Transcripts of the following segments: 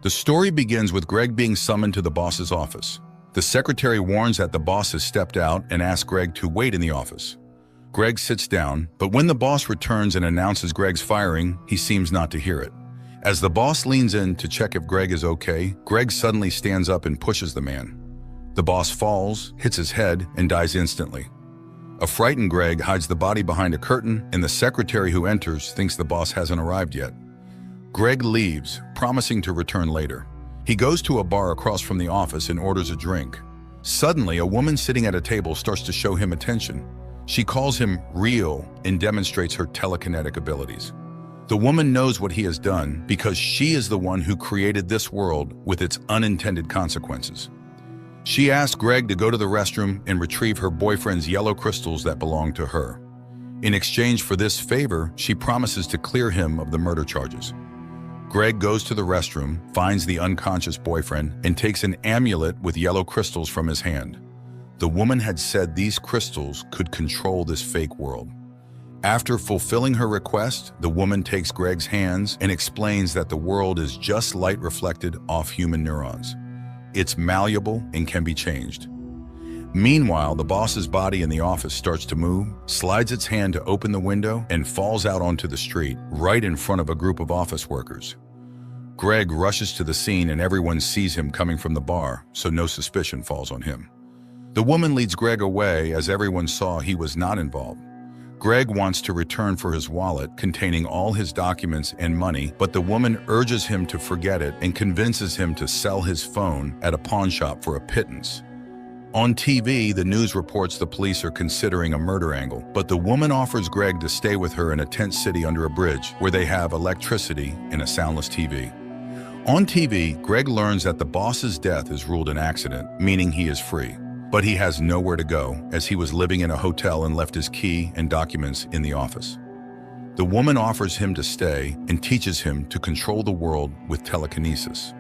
The story begins with Greg being summoned to the boss's office. The secretary warns that the boss has stepped out and asks Greg to wait in the office. Greg sits down, but when the boss returns and announces Greg's firing, he seems not to hear it. As the boss leans in to check if Greg is okay, Greg suddenly stands up and pushes the man. The boss falls, hits his head, and dies instantly. A frightened Greg hides the body behind a curtain, and the secretary who enters thinks the boss hasn't arrived yet. Greg leaves, promising to return later. He goes to a bar across from the office and orders a drink. Suddenly, a woman sitting at a table starts to show him attention. She calls him real and demonstrates her telekinetic abilities. The woman knows what he has done because she is the one who created this world with its unintended consequences. She asks Greg to go to the restroom and retrieve her boyfriend's yellow crystals that belong to her. In exchange for this favor, she promises to clear him of the murder charges. Greg goes to the restroom, finds the unconscious boyfriend, and takes an amulet with yellow crystals from his hand. The woman had said these crystals could control this fake world. After fulfilling her request, the woman takes Greg's hands and explains that the world is just light reflected off human neurons. It's malleable and can be changed. Meanwhile, the boss's body in the office starts to move, slides its hand to open the window, and falls out onto the street, right in front of a group of office workers. Greg rushes to the scene and everyone sees him coming from the bar, so no suspicion falls on him. The woman leads Greg away as everyone saw he was not involved. Greg wants to return for his wallet containing all his documents and money, but the woman urges him to forget it and convinces him to sell his phone at a pawn shop for a pittance. On TV, the news reports the police are considering a murder angle, but the woman offers Greg to stay with her in a tent city under a bridge where they have electricity and a soundless TV. On TV, Greg learns that the boss's death is ruled an accident, meaning he is free. But he has nowhere to go, as he was living in a hotel and left his key and documents in the office. The woman offers him to stay and teaches him to control the world with telekinesis.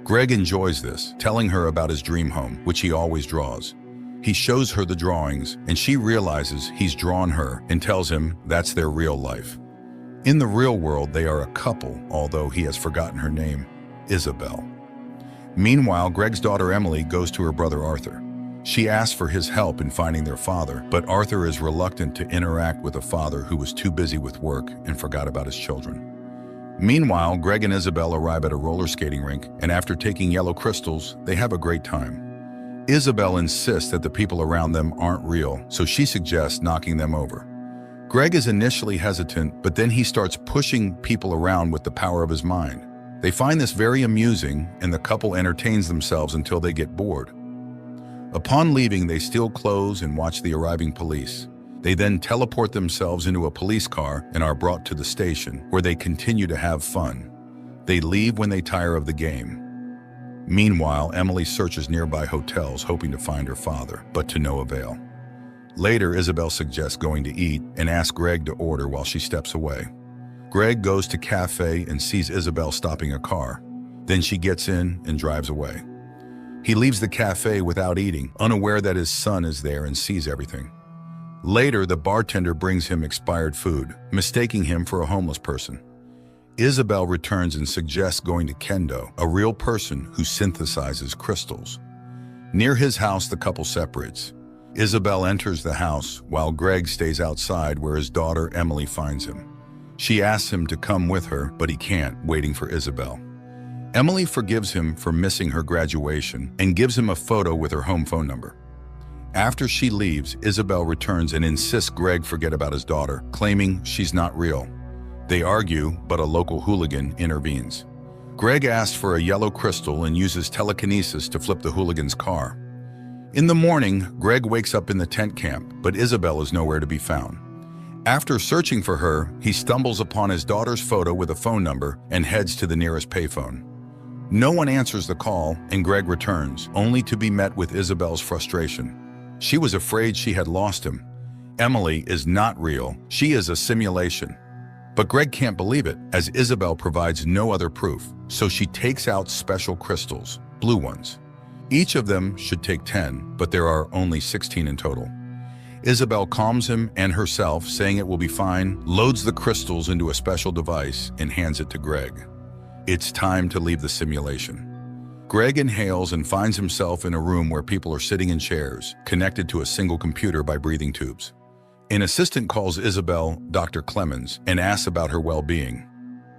Greg enjoys this, telling her about his dream home, which he always draws. He shows her the drawings, and she realizes he's drawn her and tells him that's their real life. In the real world, they are a couple, although he has forgotten her name, Isabel. Meanwhile, Greg's daughter Emily goes to her brother Arthur. She asks for his help in finding their father, but Arthur is reluctant to interact with a father who was too busy with work and forgot about his children. Meanwhile, Greg and Isabel arrive at a roller skating rink, and after taking yellow crystals, they have a great time. Isabel insists that the people around them aren't real, so she suggests knocking them over. Greg is initially hesitant, but then he starts pushing people around with the power of his mind. They find this very amusing, and the couple entertains themselves until they get bored. Upon leaving, they steal clothes and watch the arriving police. They then teleport themselves into a police car and are brought to the station, where they continue to have fun. They leave when they tire of the game. Meanwhile, Emily searches nearby hotels hoping to find her father, but to no avail. Later, Isabel suggests going to eat and asks Greg to order while she steps away. Greg goes to a cafe and sees Isabel stopping a car. Then she gets in and drives away. He leaves the cafe without eating, unaware that his son is there and sees everything. Later, the bartender brings him expired food, mistaking him for a homeless person. Isabel returns and suggests going to Kendo, a real person who synthesizes crystals. Near his house, the couple separates. Isabel enters the house, while Greg stays outside where his daughter Emily finds him. She asks him to come with her, but he can't, waiting for Isabel. Emily forgives him for missing her graduation and gives him a photo with her home phone number. After she leaves, Isabel returns and insists Greg forget about his daughter, claiming she's not real. They argue, but a local hooligan intervenes. Greg asks for a yellow crystal and uses telekinesis to flip the hooligan's car. In the morning, Greg wakes up in the tent camp, but Isabel is nowhere to be found. After searching for her, he stumbles upon his daughter's photo with a phone number and heads to the nearest payphone. No one answers the call, and Greg returns, only to be met with Isabel's frustration. She was afraid she had lost him. Emily is not real, she is a simulation. But Greg can't believe it, as Isabel provides no other proof, so she takes out special crystals, blue ones. Each of them should take 10, but there are only 16 in total. Isabel calms him and herself, saying it will be fine, loads the crystals into a special device, and hands it to Greg. It's time to leave the simulation. Greg inhales and finds himself in a room where people are sitting in chairs, connected to a single computer by breathing tubes. An assistant calls Isabel, Dr. Clemens, and asks about her well-being.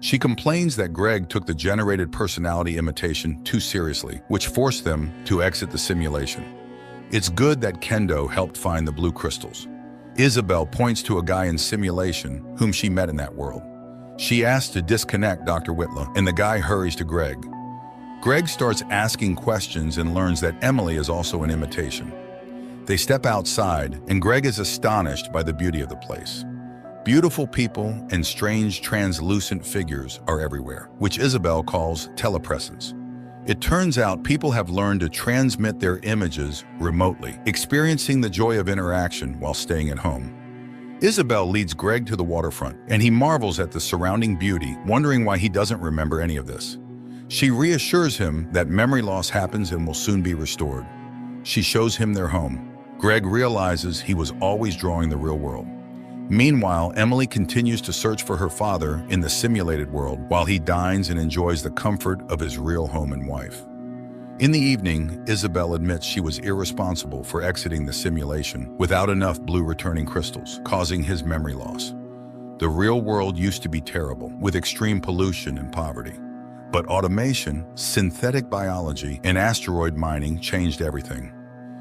She complains that Greg took the generated personality imitation too seriously, which forced them to exit the simulation. It's good that Kendo helped find the blue crystals. Isabel points to a guy in simulation whom she met in that world. She asks to disconnect Dr. Whitla, and the guy hurries to Greg. Greg starts asking questions and learns that Emily is also an imitation. They step outside, and Greg is astonished by the beauty of the place. Beautiful people and strange translucent figures are everywhere, which Isabel calls telepresence. It turns out people have learned to transmit their images remotely, experiencing the joy of interaction while staying at home. Isabel leads Greg to the waterfront, and he marvels at the surrounding beauty, wondering why he doesn't remember any of this. She reassures him that memory loss happens and will soon be restored. She shows him their home. Greg realizes he was always drawing the real world. Meanwhile, Emily continues to search for her father in the simulated world while he dines and enjoys the comfort of his real home and wife. In the evening, Isabel admits she was irresponsible for exiting the simulation without enough blue returning crystals, causing his memory loss. The real world used to be terrible, with extreme pollution and poverty. But automation, synthetic biology, and asteroid mining changed everything.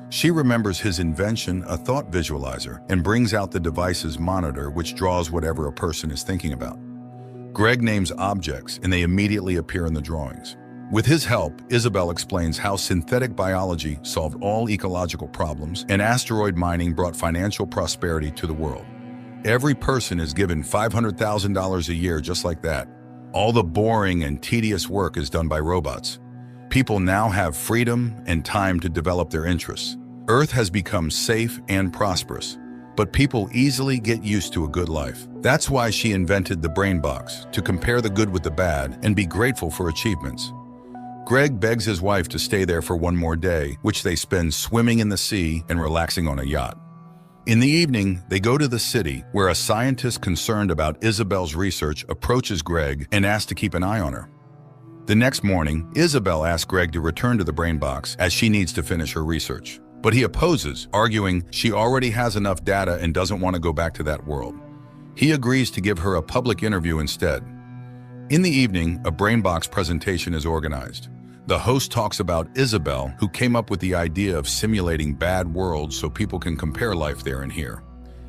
She remembers his invention, a thought visualizer, and brings out the device's monitor, which draws whatever a person is thinking about. Greg names objects, and they immediately appear in the drawings. With his help, Isabel explains how synthetic biology solved all ecological problems, and asteroid mining brought financial prosperity to the world. Every person is given $500,000 a year just like that. All the boring and tedious work is done by robots. People now have freedom and time to develop their interests. Earth has become safe and prosperous, but people easily get used to a good life. That's why she invented the brain box, to compare the good with the bad and be grateful for achievements. Greg begs his wife to stay there for one more day, which they spend swimming in the sea and relaxing on a yacht. In the evening, they go to the city, where a scientist concerned about Isabel's research approaches Greg and asks to keep an eye on her. The next morning, Isabel asks Greg to return to the brain box as she needs to finish her research. But he opposes, arguing she already has enough data and doesn't want to go back to that world. He agrees to give her a public interview instead. In the evening, a brain box presentation is organized. The host talks about Isabel, who came up with the idea of simulating bad worlds so people can compare life there and here.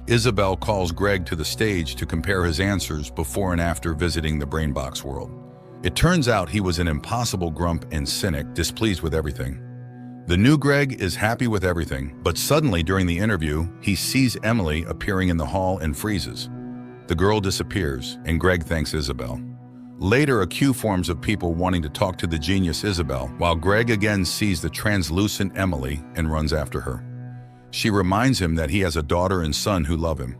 Isabel calls Greg to the stage to compare his answers before and after visiting the brain box world. It turns out he was an impossible grump and cynic, displeased with everything. The new Greg is happy with everything, but suddenly during the interview, he sees Emily appearing in the hall and freezes. The girl disappears, and Greg thanks Isabel. Later, a queue forms of people wanting to talk to the genius Isabel, while Greg again sees the translucent Emily and runs after her. She reminds him that he has a daughter and son who love him.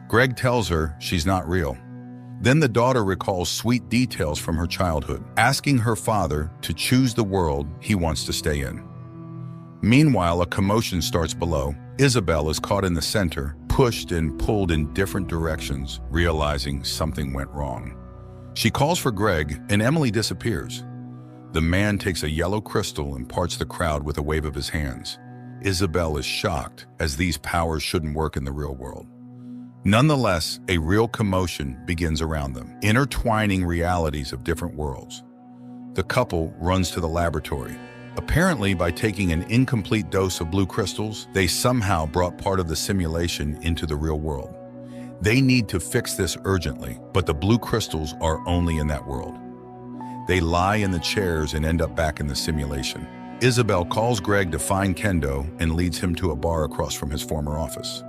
Greg tells her she's not real. Then the daughter recalls sweet details from her childhood, asking her father to choose the world he wants to stay in. Meanwhile, a commotion starts below. Isabel is caught in the center, pushed and pulled in different directions, realizing something went wrong. She calls for Greg, and Emily disappears. The man takes a yellow crystal and parts the crowd with a wave of his hands. Isabel is shocked, as these powers shouldn't work in the real world. Nonetheless, a real commotion begins around them, intertwining realities of different worlds. The couple runs to the laboratory. Apparently, by taking an incomplete dose of blue crystals, they somehow brought part of the simulation into the real world. They need to fix this urgently, but the blue crystals are only in that world. They lie in the chairs and end up back in the simulation. Isabel calls Greg to find Kendo and leads him to a bar across from his former office.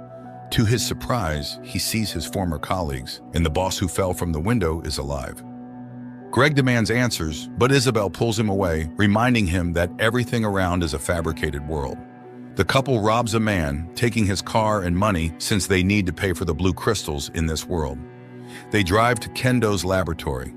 To his surprise, he sees his former colleagues, and the boss who fell from the window is alive. Greg demands answers, but Isabel pulls him away, reminding him that everything around is a fabricated world. The couple robs a man, taking his car and money since they need to pay for the blue crystals in this world. They drive to Kendo's laboratory.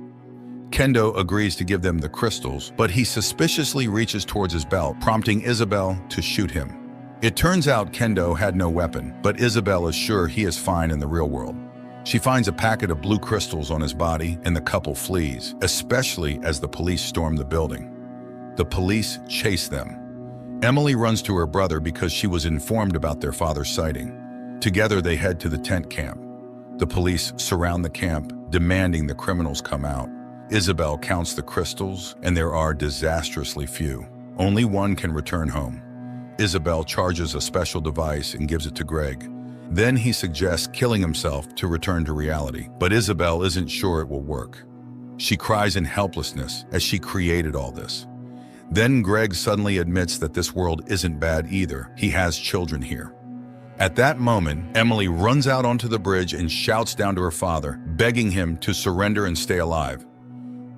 Kendo agrees to give them the crystals, but he suspiciously reaches towards his belt, prompting Isabel to shoot him. It turns out Kendo had no weapon, but Isabel is sure he is fine in the real world. She finds a packet of blue crystals on his body and the couple flees, especially as the police storm the building. The police chase them. Emily runs to her brother because she was informed about their father's sighting. Together they head to the tent camp. The police surround the camp, demanding the criminals come out. Isabel counts the crystals, and there are disastrously few. Only one can return home. Isabel charges a special device and gives it to Greg. Then he suggests killing himself to return to reality, but Isabel isn't sure it will work. She cries in helplessness as she created all this. Then Greg suddenly admits that this world isn't bad either. He has children here. At that moment, Emily runs out onto the bridge and shouts down to her father, begging him to surrender and stay alive.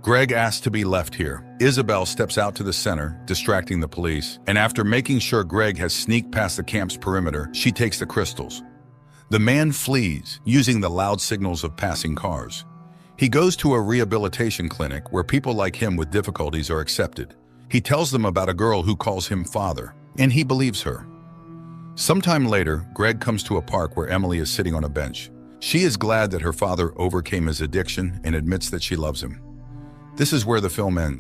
Greg asks to be left here. Isabel steps out to the center, distracting the police, and after making sure Greg has sneaked past the camp's perimeter, she takes the crystals. The man flees, using the loud signals of passing cars. He goes to a rehabilitation clinic where people like him with difficulties are accepted. He tells them about a girl who calls him father, and he believes her. Sometime later, Greg comes to a park where Emily is sitting on a bench. She is glad that her father overcame his addiction and admits that she loves him. This is where the film ends.